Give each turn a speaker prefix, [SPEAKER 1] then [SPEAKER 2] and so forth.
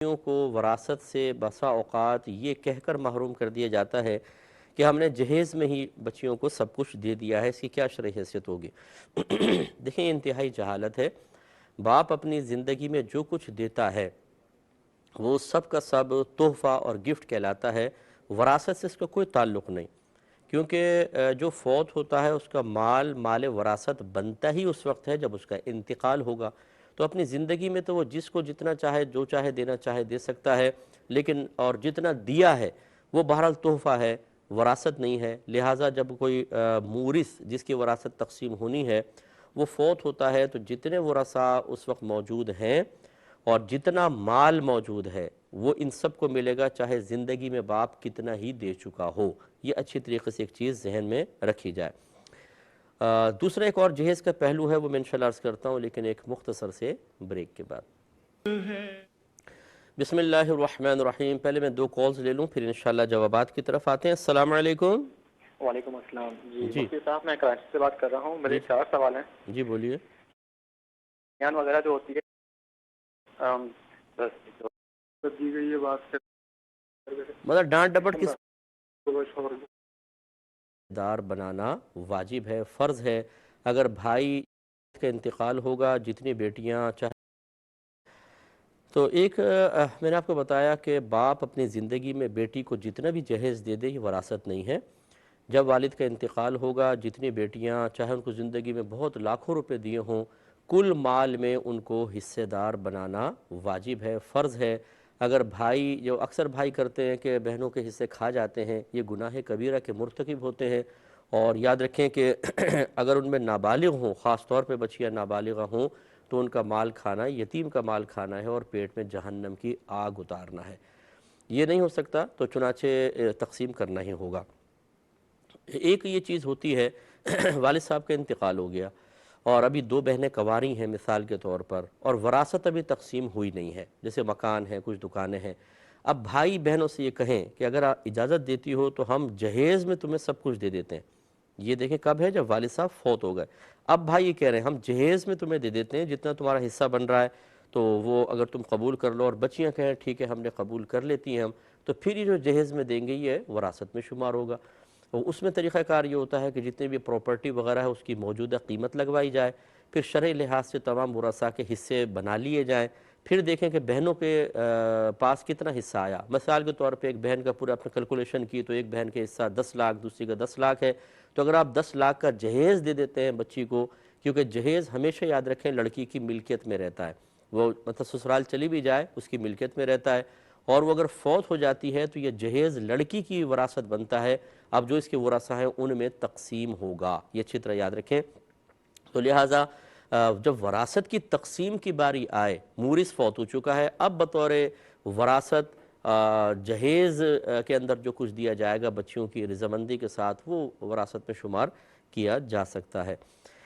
[SPEAKER 1] بچیوں کو وراثت سے بسا اوقات یہ کہہ کر محروم کر دیا جاتا ہے کہ ہم نے جہیز میں ہی بچیوں کو سب کچھ دے دیا ہے، اس کی کیا شرعی حیثیت ہوگی؟ دیکھیں، انتہائی جہالت ہے۔ باپ اپنی زندگی میں جو کچھ دیتا ہے وہ سب کا سب تحفہ اور گفٹ کہلاتا ہے، وراثت سے اس کا کوئی تعلق نہیں، کیونکہ جو فوت ہوتا ہے اس کا مال وراثت بنتا ہی اس وقت ہے جب اس کا انتقال ہوگا۔ تو اپنی زندگی میں تو وہ جس کو جتنا چاہے جو چاہے دینا چاہے دے سکتا ہے، لیکن اور جتنا دیا ہے وہ بہرحال تحفہ ہے، وراثت نہیں ہے۔ لہٰذا جب کوئی مورث جس کی وراثت تقسیم ہونی ہے وہ فوت ہوتا ہے تو جتنے ورثاء اس وقت موجود ہیں اور جتنا مال موجود ہے وہ ان سب کو ملے گا، چاہے زندگی میں باپ کتنا ہی دے چکا ہو۔ یہ اچھی طریقے سے ایک چیز ذہن میں رکھی جائے۔ دوسرا ایک اور جہیز کا پہلو ہے، وہ میں انشاءاللہ عرض کرتا ہوں لیکن ایک مختصر سے بریک کے بعد۔ بسم اللہ الرحمن الرحیم۔ پہلے میں 2 کالز لے لوں پھر انشاءاللہ جوابات کی طرف آتے ہیں۔ السلام علیکم۔
[SPEAKER 2] وعلیکم السلام جی
[SPEAKER 1] جی
[SPEAKER 2] مفتی صاحب، میں کراچی سے بات کر رہا ہوں۔ میرے 4 سوال ہیں۔
[SPEAKER 1] جی بولیے۔
[SPEAKER 2] بیان وغیرہ جو ہوتی ہے دی گئی ہے بات
[SPEAKER 1] مطلب ڈانٹ ڈپٹ کس دار بنانا واجب ہے، فرض ہے۔ اگر بھائی کا انتقال ہوگا، جتنی بیٹیاں چاہے تو میں نے آپ کو بتایا کہ باپ اپنی زندگی میں بیٹی کو جتنا بھی جہیز دے دے یہ وراثت نہیں ہے۔ جب والد کا انتقال ہوگا، جتنی بیٹیاں چاہے ان کو زندگی میں بہت لاکھوں روپے دیے ہوں، کل مال میں ان کو حصے دار بنانا واجب ہے، فرض ہے۔ اگر بھائی، جو اکثر بھائی کرتے ہیں کہ بہنوں کے حصے کھا جاتے ہیں، یہ گناہ کبیرہ کے مرتکب ہوتے ہیں۔ اور یاد رکھیں کہ اگر ان میں نابالغ ہوں، خاص طور پہ بچیاں نابالغہ ہوں، تو ان کا مال کھانا یتیم کا مال کھانا ہے اور پیٹ میں جہنم کی آگ اتارنا ہے۔ یہ نہیں ہو سکتا تو چنانچہ تقسیم کرنا ہی ہوگا۔ ایک یہ چیز ہوتی ہے، والد صاحب کا انتقال ہو گیا اور ابھی 2 بہنیں کنواری ہیں مثال کے طور پر، اور وراثت ابھی تقسیم ہوئی نہیں ہے، جیسے مکان ہے، کچھ دکانیں ہیں۔ اب بھائی بہنوں سے یہ کہیں کہ اگر آپ اجازت دیتی ہو تو ہم جہیز میں تمہیں سب کچھ دے دیتے ہیں۔ یہ دیکھیں کب ہے، جب والد صاحب فوت ہو گئے۔ اب بھائی یہ کہہ رہے ہیں ہم جہیز میں تمہیں دے دیتے ہیں، جتنا تمہارا حصہ بن رہا ہے تو وہ اگر تم قبول کر لو، اور بچیاں کہیں ٹھیک ہے ہم نے قبول کر لیتی ہیں ہم، تو پھر یہ جو جہیز میں دیں گے یہ وراثت میں شمار ہوگا۔ اس میں طریقہ کار یہ ہوتا ہے کہ جتنے بھی پراپرٹی وغیرہ ہے اس کی موجودہ قیمت لگوائی جائے، پھر شرعی لحاظ سے تمام ورثاء کے حصے بنا لیے جائیں، پھر دیکھیں کہ بہنوں کے پاس کتنا حصہ آیا۔ مثال کے طور پہ ایک بہن کا پورا اپنے کیلکولیشن کی تو ایک بہن کے حصہ 10 لاکھ، دوسری کا 10 لاکھ ہے، تو اگر آپ 10 لاکھ کا جہیز دے دیتے ہیں بچی کو، کیونکہ جہیز ہمیشہ یاد رکھیں لڑکی کی ملکیت میں رہتا ہے، وہ مطلب سسرال چلی بھی جائے اس کی ملکیت میں رہتا ہے، اور وہ اگر فوت ہو جاتی ہے تو یہ جہیز لڑکی کی وراثت بنتا ہے۔ اب جو اس کے ورثاء ہیں ان میں تقسیم ہوگا، یہ اچھی طرح یاد رکھیں۔ تو لہٰذا جب وراثت کی تقسیم کی باری آئے، مورث فوت ہو چکا ہے، اب بطور وراثت جہیز کے اندر جو کچھ دیا جائے گا بچیوں کی رضامندی کے ساتھ وہ وراثت میں شمار کیا جا سکتا ہے۔